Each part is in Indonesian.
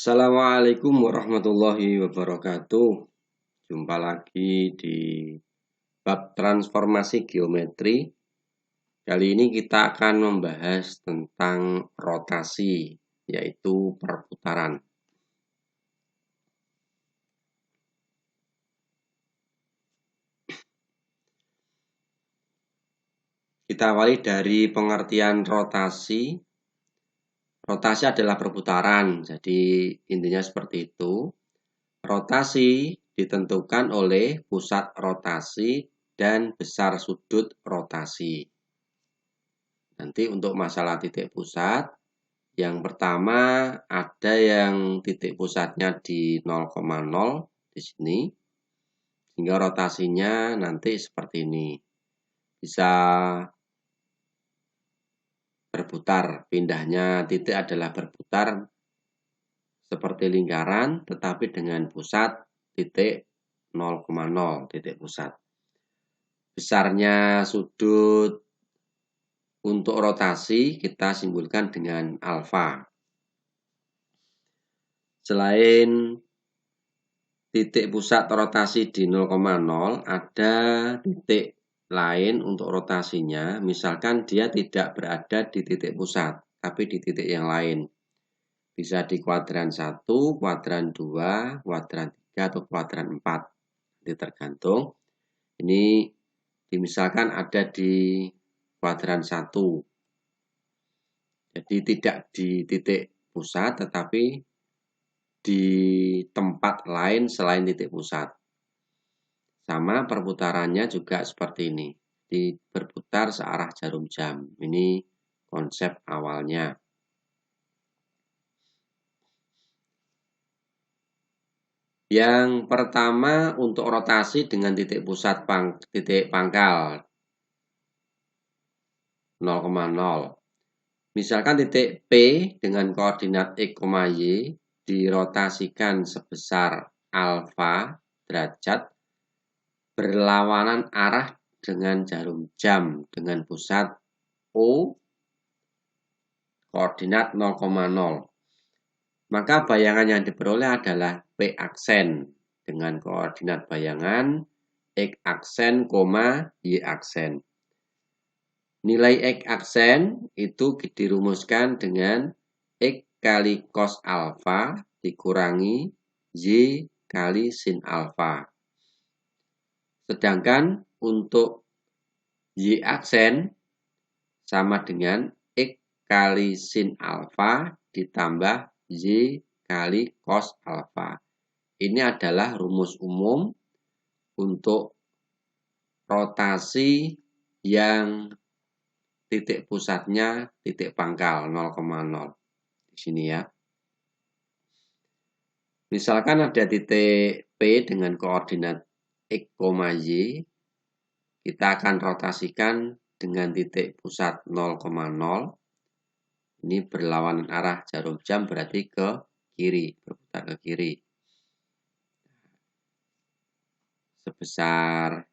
Assalamualaikum warahmatullahi wabarakatuh. Jumpa lagi di bab transformasi geometri. Kali ini kita akan membahas tentang rotasi, yaitu perputaran. Kita awali dari pengertian rotasi. Rotasi adalah perputaran, jadi intinya seperti itu. Rotasi ditentukan oleh pusat rotasi dan besar sudut rotasi. Nanti untuk masalah titik pusat, yang pertama ada yang titik pusatnya di 0,0 di sini, sehingga rotasinya nanti seperti ini. Bisa berputar, pindahnya titik adalah berputar seperti lingkaran, tetapi dengan pusat titik 0,0 titik pusat. Besarnya sudut untuk rotasi kita simbolkan dengan alfa. Selain titik pusat rotasi di 0,0, ada titik lain untuk rotasinya. Misalkan dia tidak berada di titik pusat, tapi di titik yang lain. Bisa di kuadran 1, kuadran 2, kuadran 3, atau kuadran 4. Jadi tergantung. Ini misalkan ada di kuadran 1. Jadi tidak di titik pusat, tetapi di tempat lain selain titik pusat. Sama perputarannya juga seperti ini. Berputar searah jarum jam. Ini konsep awalnya. Yang pertama untuk rotasi dengan titik pusat titik pangkal 0,0. Misalkan titik P dengan koordinat X, Y dirotasikan sebesar alfa derajat berlawanan arah dengan jarum jam dengan pusat O koordinat 0,0. Maka bayangan yang diperoleh adalah P aksen dengan koordinat bayangan X aksen, Y aksen. Nilai X aksen itu dirumuskan dengan X kali cos alfa dikurangi Y kali sin alfa. Sedangkan untuk Y aksen sama dengan X kali sin alfa ditambah Y kali cos alfa. Ini adalah rumus umum untuk rotasi yang titik pusatnya titik pangkal 0,0. Di sini ya. Misalkan ada titik P dengan koordinat X, Y. Kita akan rotasikan dengan titik pusat 0,0. Ini berlawanan arah jarum jam berarti ke kiri, berputar ke kiri. Sebesar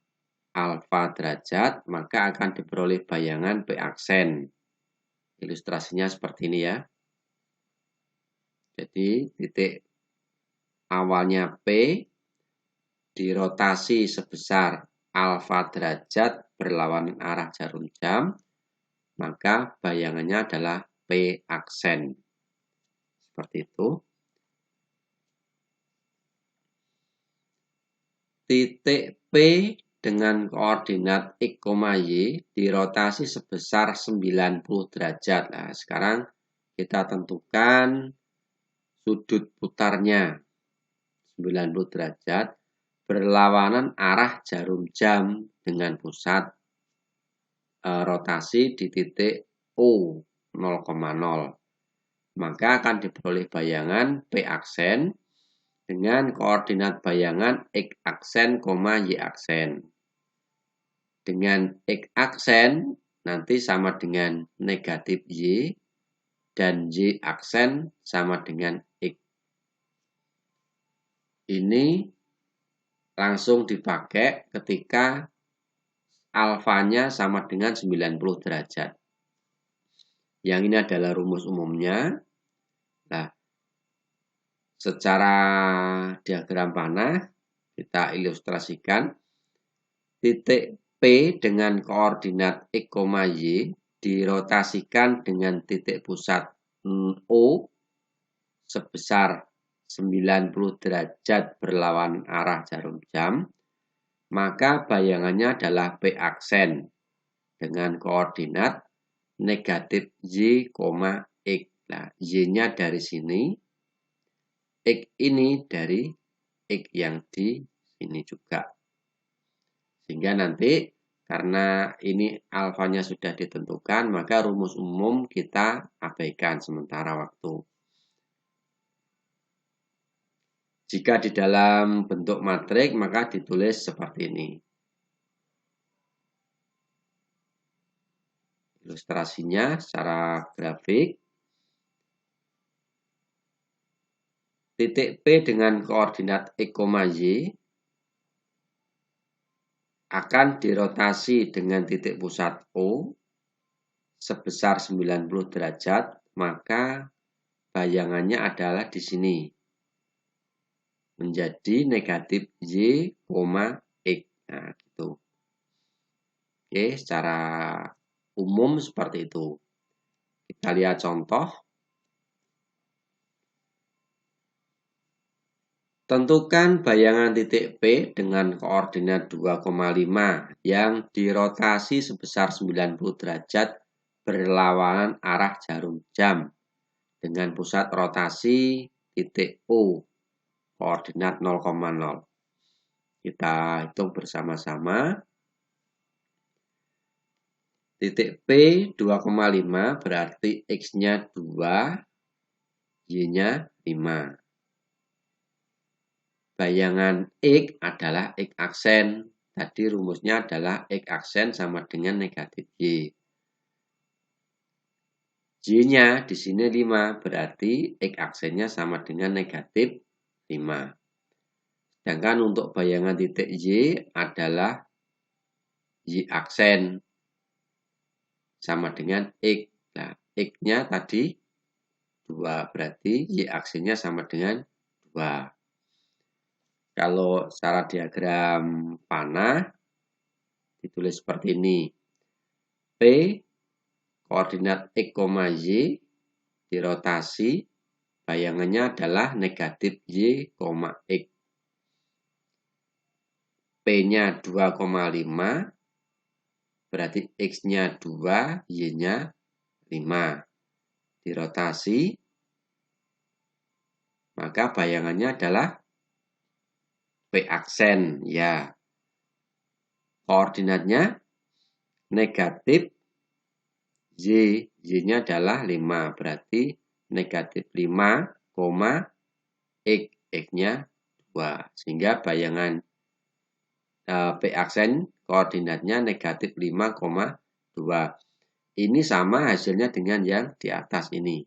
alfa derajat, maka akan diperoleh bayangan P aksen. Ilustrasinya seperti ini ya. Jadi titik awalnya P dirotasi sebesar alfa derajat berlawanan arah jarum jam, maka bayangannya adalah P aksen. Seperti itu. Titik P dengan koordinat X, Y dirotasi sebesar 90 derajat. Nah, sekarang kita tentukan sudut putarnya 90 derajat berlawanan arah jarum jam dengan pusat rotasi di titik O 0,0. Maka akan diperoleh bayangan P aksen dengan koordinat bayangan X aksen, Y aksen. Dengan X aksen nanti sama dengan negatif Y dan Y aksen sama dengan X. Ini langsung dipakai ketika alfanya sama dengan 90 derajat. Yang ini adalah rumus umumnya. Nah, Secara diagram panah kita ilustrasikan. Titik P dengan koordinat X, Y dirotasikan dengan titik pusat O sebesar 90 derajat berlawanan arah jarum jam, maka bayangannya adalah P aksen dengan koordinat negatif Y, X. Nah, Y-nya dari sini, X ini dari X yang di sini juga. Sehingga nanti karena ini alfanya sudah ditentukan, maka rumus umum kita abaikan sementara waktu. Jika di dalam bentuk matrik, maka ditulis seperti ini. Ilustrasinya secara grafik. Titik P dengan koordinat X, Y akan dirotasi dengan titik pusat O sebesar 90 derajat, maka bayangannya adalah di sini. Menjadi negatif Y, X. Nah, gitu. Oke, secara umum seperti itu. Kita lihat contoh. Tentukan bayangan titik P dengan koordinat 2,5 yang dirotasi sebesar 90 derajat berlawanan arah jarum jam dengan pusat rotasi titik O koordinat 0,0. Kita hitung bersama-sama. Titik P 2,5 berarti X-nya 2, Y-nya 5. Bayangan X adalah X aksen. Tadi rumusnya adalah X aksen sama dengan negatif Y. Y-nya di sini 5, berarti X aksennya sama dengan negatif 5. Sedangkan untuk bayangan titik Y adalah Y aksen sama dengan X. Nah, X-nya tadi 2, berarti Y aksennya sama dengan 2. Kalau secara diagram panah ditulis seperti ini. P koordinat X, Y dirotasi, bayangannya adalah negatif Y, X. P-nya 2,5, berarti X-nya 2, Y-nya 5. Dirotasi, maka bayangannya adalah P aksen, ya. Koordinatnya negatif Y, Y-nya adalah 5, berarti negatif 5, X, X-nya 2. Sehingga bayangan P aksen koordinatnya negatif 5,2. Ini sama hasilnya dengan yang di atas ini.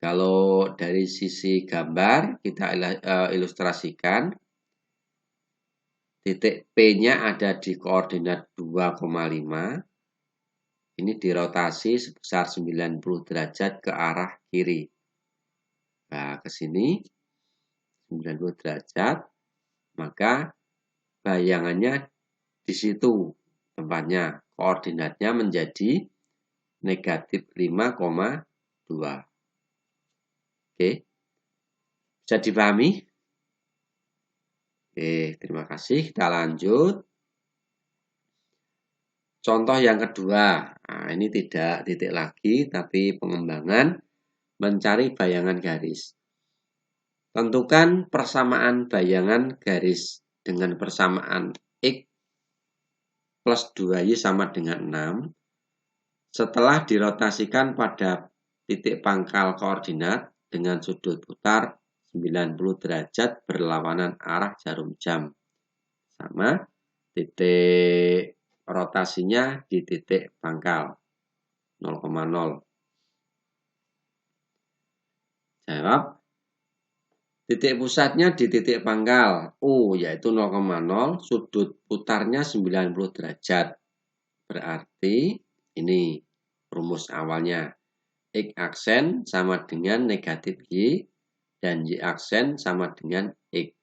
Kalau dari sisi gambar kita ilustrasikan. Titik P-nya ada di koordinat 2,5. Ini dirotasi sebesar 90 derajat ke arah kiri. Nah, ke sini 90 derajat. Maka bayangannya di situ tempatnya. Koordinatnya menjadi negatif 5,2. Oke. Bisa dipahami? Oke, terima kasih. Kita lanjut. Contoh yang kedua. Nah, ini tidak titik lagi, tapi pengembangan mencari bayangan garis. Tentukan persamaan bayangan garis dengan persamaan X plus 2Y sama dengan 6. Setelah dirotasikan pada titik pangkal koordinat dengan sudut putar 90 derajat berlawanan arah jarum jam. Sama titik rotasinya di titik pangkal 0,0. Jawab. Titik pusatnya di titik pangkal O yaitu 0,0, sudut putarnya 90 derajat. Berarti ini rumus awalnya. X aksen sama dengan negatif Y, dan Y aksen sama dengan X.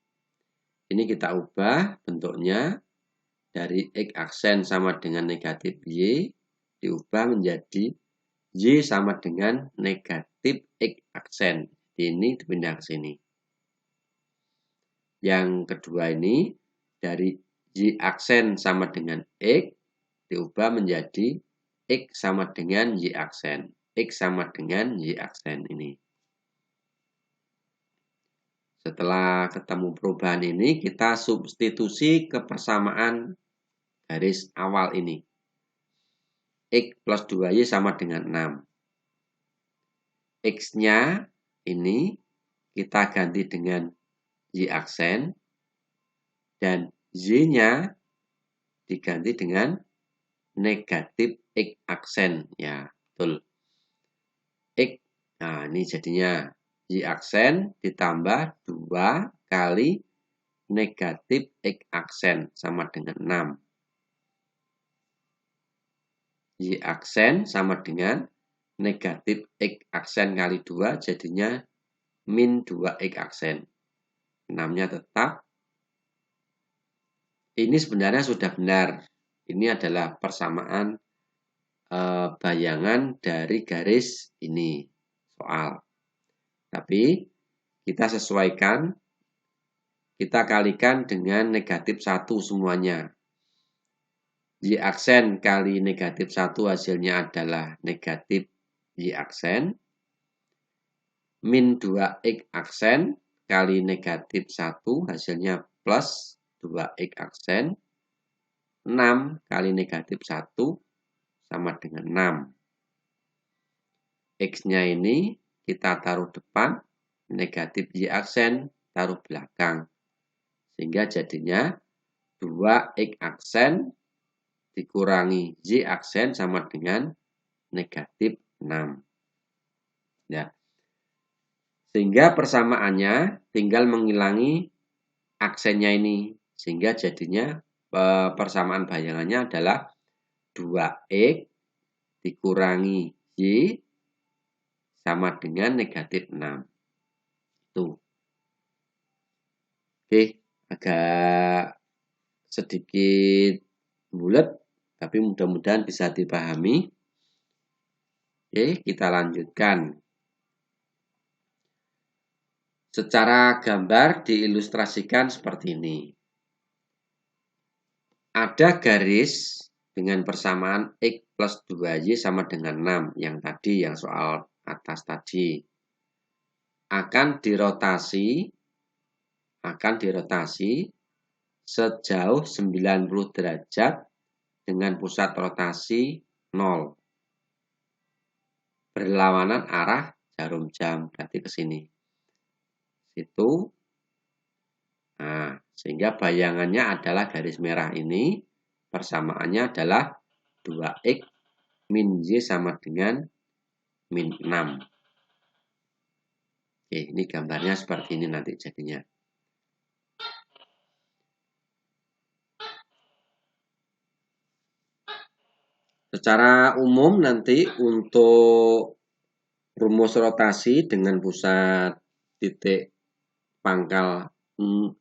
Ini kita ubah bentuknya dari X aksen sama dengan negatif Y, diubah menjadi Y sama dengan negatif X aksen. Ini dipindah ke sini. Yang kedua ini, dari Y aksen sama dengan X, diubah menjadi X sama dengan Y aksen. X sama dengan Y aksen ini. Setelah ketemu perubahan ini, kita substitusi ke persamaan garis awal ini. X plus 2Y sama dengan 6. X-nya ini kita ganti dengan Y aksen, dan Y-nya diganti dengan negatif X aksen. Ya, betul. X, nah ini jadinya Y aksen ditambah 2 kali negatif X aksen sama dengan 6. Y aksen sama dengan negatif X aksen kali 2 jadinya min 2X aksen. 6-nya tetap. Ini sebenarnya sudah benar. Ini adalah persamaan bayangan dari garis ini soal. Tapi kita sesuaikan, kita kalikan dengan negatif 1 semuanya. Y aksen kali negatif 1 hasilnya adalah negatif Y aksen. Min 2X aksen kali negatif 1 hasilnya plus 2X aksen. 6 kali negatif 1 sama dengan 6. X-nya ini kita taruh depan, negatif Y aksen taruh belakang. Sehingga jadinya 2X aksen dikurangi Y aksen sama dengan negatif 6. Ya. Sehingga persamaannya tinggal mengulangi aksennya ini. Sehingga jadinya persamaan bayangannya adalah 2X dikurangi Y sama dengan negatif 6. Itu. Oke, agak sedikit bulat, tapi mudah-mudahan bisa dipahami. Oke, kita lanjutkan. Secara gambar diilustrasikan seperti ini. Ada garis dengan persamaan X plus 2Y sama dengan 6. Yang tadi, yang soal atas tadi. Akan dirotasi sejauh 90 derajat dengan pusat rotasi 0. Berlawanan arah jarum jam, berarti ke sini. Itu. Nah, sehingga bayangannya adalah garis merah ini, persamaannya adalah 2X min Y sama dengan min 6. Oke, ini gambarnya seperti ini nanti jadinya. Secara umum nanti untuk rumus rotasi dengan pusat titik pangkal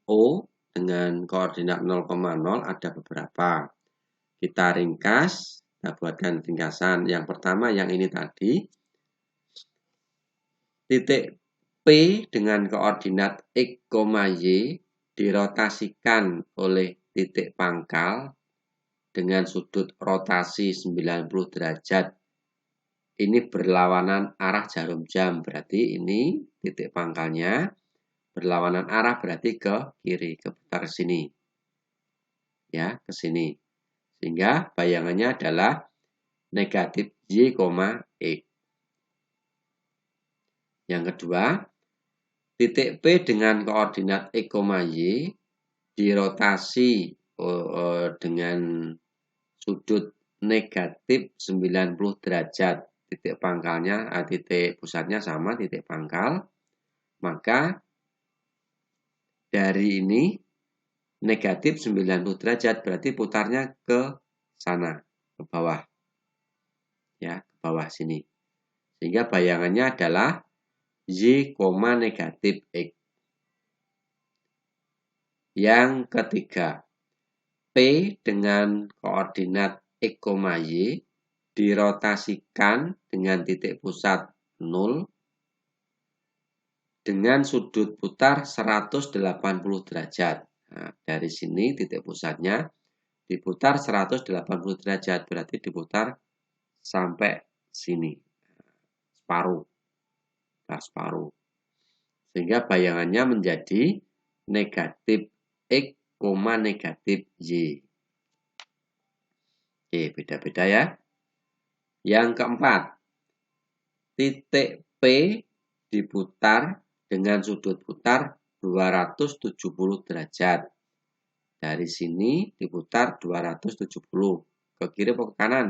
O dengan koordinat 0,0 ada beberapa. Kita ringkas, kita buatkan ringkasan. Yang pertama yang ini tadi, titik P dengan koordinat X, Y dirotasikan oleh titik pangkal dengan sudut rotasi 90 derajat. Ini berlawanan arah jarum jam, berarti ini titik pangkalnya berlawanan arah, berarti ke kiri, keputar ke sini. Ya, ke sini. Sehingga bayangannya adalah negatif Y, X. Yang kedua, titik P dengan koordinat X, Y dirotasi dengan sudut negatif 90 derajat. Titik pangkalnya, titik pusatnya sama titik pangkal. Maka dari ini negatif 90 derajat berarti putarnya ke sana, ke bawah. Ya, ke bawah sini. Sehingga bayangannya adalah Y, negatif X. Yang ketiga, P dengan koordinat X, Y dirotasikan dengan titik pusat 0 dengan sudut putar 180 derajat. Nah, dari sini titik pusatnya diputar 180 derajat, berarti diputar sampai sini. Separuh. Separuh. Sehingga bayangannya menjadi negatif X, negatif Y. Oke, beda-beda ya. Yang keempat, titik P diputar dengan sudut putar 270 derajat. Dari sini diputar 270. Ke kiri atau ke kanan?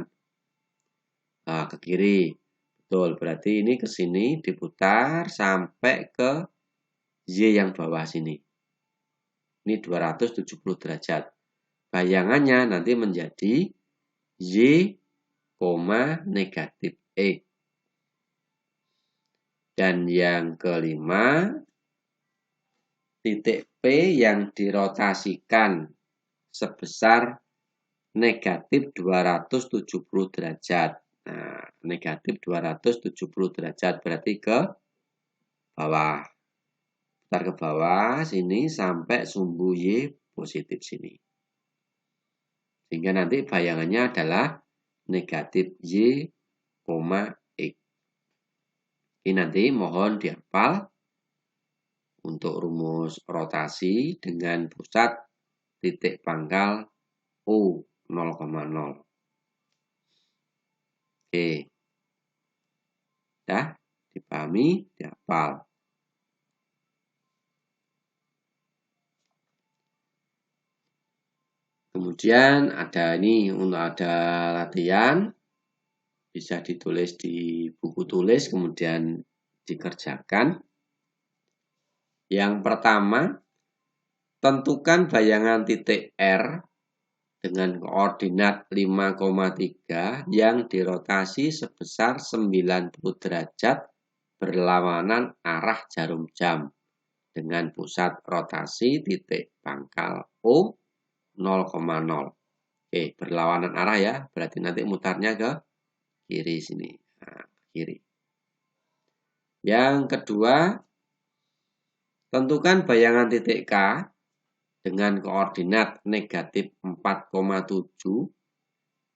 Nah, ke kiri. Betul, berarti ini ke sini diputar sampai ke Y yang bawah sini. Ini 270 derajat. Bayangannya nanti menjadi Y, negatif X. Dan yang kelima, titik P yang dirotasikan sebesar negatif 270 derajat. Nah, negatif 270 derajat berarti ke bawah. Putar ke bawah sini sampai sumbu Y positif sini. Sehingga nanti bayangannya adalah negatif Y, X. Ini nanti mohon dihafal untuk rumus rotasi dengan pusat titik pangkal O 0,0. Oke. Dah dipahami, dihafal. Kemudian ada ini, untuk ada latihan, bisa ditulis di buku tulis, kemudian dikerjakan. Yang pertama, tentukan bayangan titik R dengan koordinat 5,3 yang dirotasi sebesar 90 derajat berlawanan arah jarum jam dengan pusat rotasi titik pangkal O 0,0. Oke, berlawanan arah ya, berarti nanti mutarnya ke kiri sini. Nah, kiri. Yang kedua, tentukan bayangan titik K dengan koordinat negatif 4,7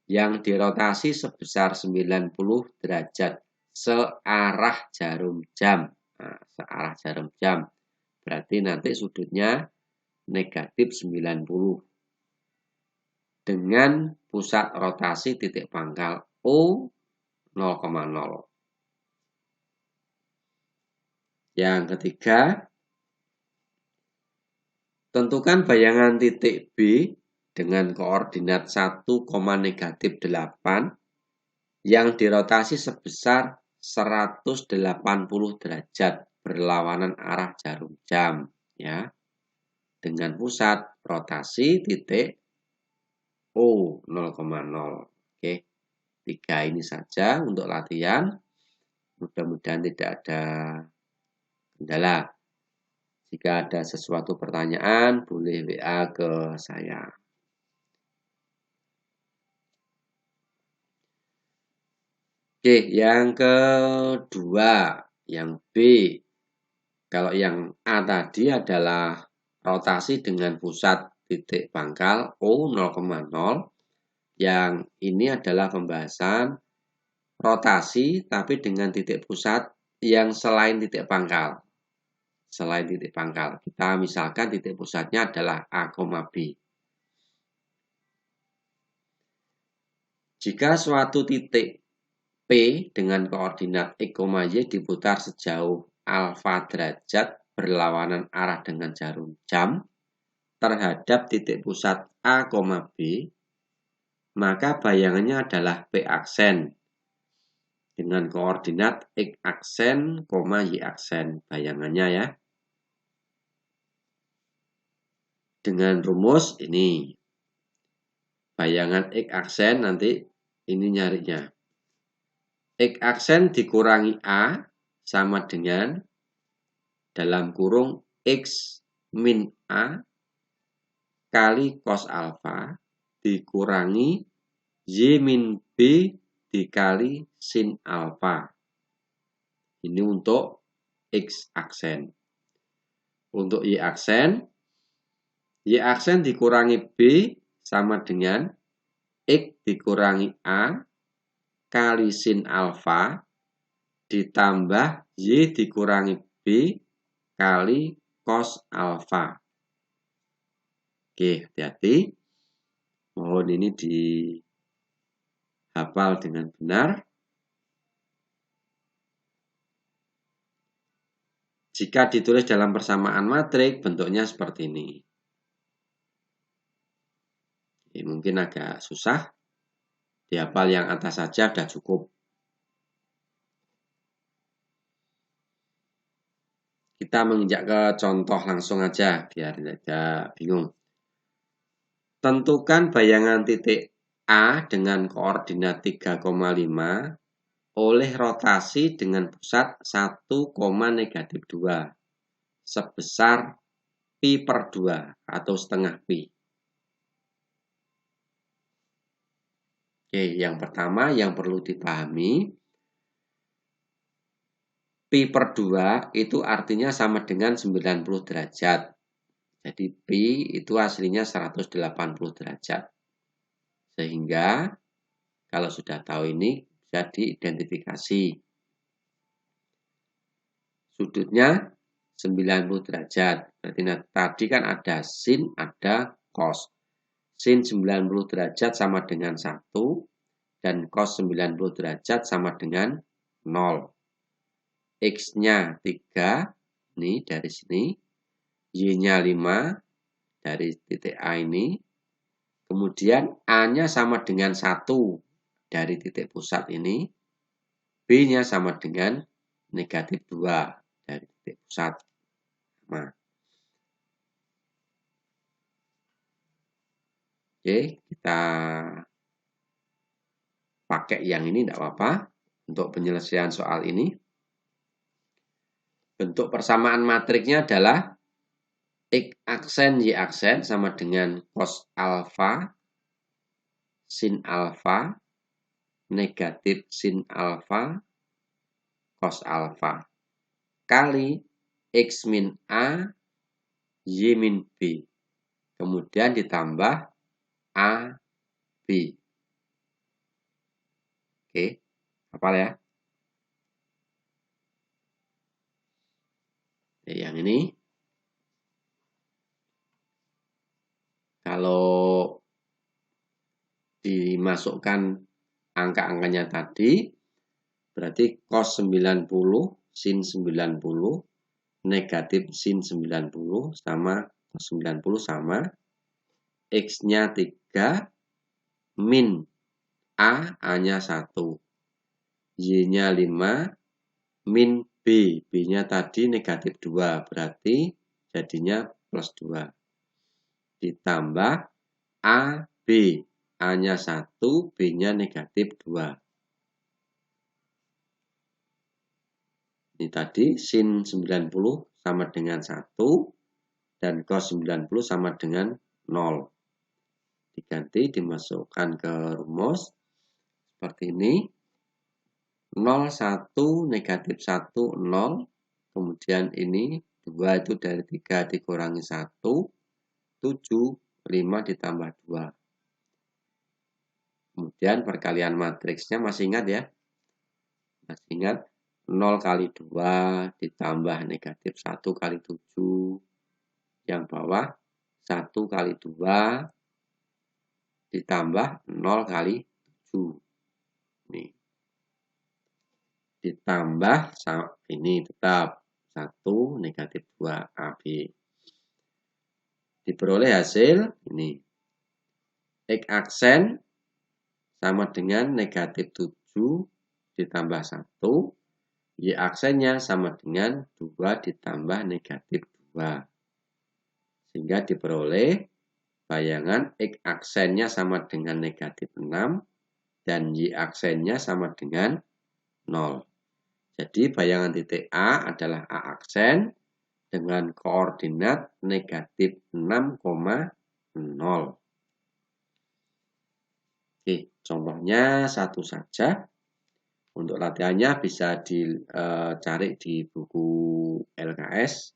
yang dirotasi sebesar 90 derajat searah jarum jam. Nah, searah jarum jam. Berarti nanti sudutnya negatif 90. Dengan pusat rotasi titik pangkal O 0,0. Yang ketiga, tentukan bayangan titik B dengan koordinat 1, negatif 8 yang dirotasi sebesar 180 derajat berlawanan arah jarum jam ya. Dengan pusat rotasi titik O 0,0. Oke. 3 ini saja untuk latihan. Mudah-mudahan tidak ada kendala. Jika ada sesuatu pertanyaan, boleh WA ke saya. Oke, yang kedua, yang B. Kalau yang A tadi adalah rotasi dengan pusat titik pangkal O 0,0. Yang ini adalah pembahasan rotasi tapi dengan titik pusat yang selain titik pangkal. Selain titik pangkal. Kita misalkan titik pusatnya adalah A, B. Jika suatu titik P dengan koordinat X, Y diputar sejauh alfa derajat berlawanan arah dengan jarum jam terhadap titik pusat A, B, maka bayangannya adalah P aksen dengan koordinat X aksen, Y aksen. Bayangannya ya. Dengan rumus ini. Bayangan X aksen nanti ini nyarinya. X aksen dikurangi A sama dengan dalam kurung X min A kali cos alfa dikurangi Y min B dikali sin alfa. Ini untuk X aksen. Untuk Y aksen dikurangi B sama dengan X dikurangi A kali sin alfa ditambah Y dikurangi B kali cos alfa. Oke, hati-hati. Mohon ini dihafal dengan benar. Jika ditulis dalam persamaan matrik, bentuknya seperti ini. Ini mungkin agak susah. Dihafal yang atas saja sudah cukup. Kita menginjak ke contoh langsung aja, biar tidak bingung. Tentukan bayangan titik A dengan koordinat 3,5 oleh rotasi dengan pusat 1, -2 sebesar pi per 2 atau setengah pi. Oke, yang pertama yang perlu dipahami, pi per 2 itu artinya sama dengan 90 derajat. Jadi pi itu aslinya 180 derajat. Sehingga kalau sudah tahu ini bisa diidentifikasi. Sudutnya 90 derajat. Berarti tadi kan ada sin, ada cos. Sin 90 derajat sama dengan 1 dan cos 90 derajat sama dengan 0. X-nya 3, ini dari sini. Y-nya 5 dari titik A ini. Kemudian A-nya sama dengan 1 dari titik pusat ini. B-nya sama dengan negatif 2 dari titik pusat. Nah. Oke, kita pakai yang ini tidak apa-apa untuk penyelesaian soal ini. Bentuk persamaan matriknya adalah X aksen Y aksen sama dengan cos alfa sin alfa negatif sin alfa cos alfa kali X min A Y min B. Kemudian ditambah A B. Oke, hafal ya. Yang ini kalau dimasukkan angka-angkanya tadi, berarti cos 90 sin 90 negatif sin 90 sama cos 90 sama X-nya 3 min A-nya 1 Y-nya 5 min B, B-nya tadi negatif 2 berarti jadinya plus 2 ditambah A, B, A-nya 1, B-nya negatif 2. Ini tadi sin 90 sama dengan 1 dan cos 90 sama dengan 0. Diganti, dimasukkan ke rumus seperti ini. 0, 1, negatif 1, 0. Kemudian ini 2 itu dari 3 dikurangi 1, 7, 5 ditambah 2. Kemudian perkalian matriksnya masih ingat ya? Masih ingat 0 kali 2 ditambah negatif 1 kali 7. Yang bawah 1 kali 2 ditambah 0 kali 7. Nih. Ditambah ini tetap 1 negatif 2 AB. Diperoleh hasil ini. X aksen sama dengan negatif 7 ditambah 1. Y aksennya sama dengan 2 ditambah negatif 2. Sehingga diperoleh bayangan X aksennya sama dengan negatif 6 dan Y aksennya sama dengan 0. Jadi bayangan titik A adalah A aksen dengan koordinat negatif 6,0. Oke, contohnya satu saja. Untuk latihannya bisa dicari di buku LKS.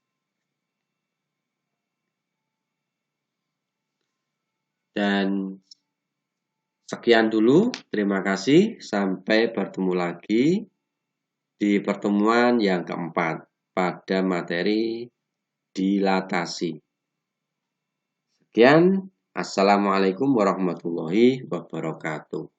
Dan sekian dulu, terima kasih. Sampai bertemu lagi di pertemuan yang keempat pada materi dilatasi. Sekian, assalamualaikum warahmatullahi wabarakatuh.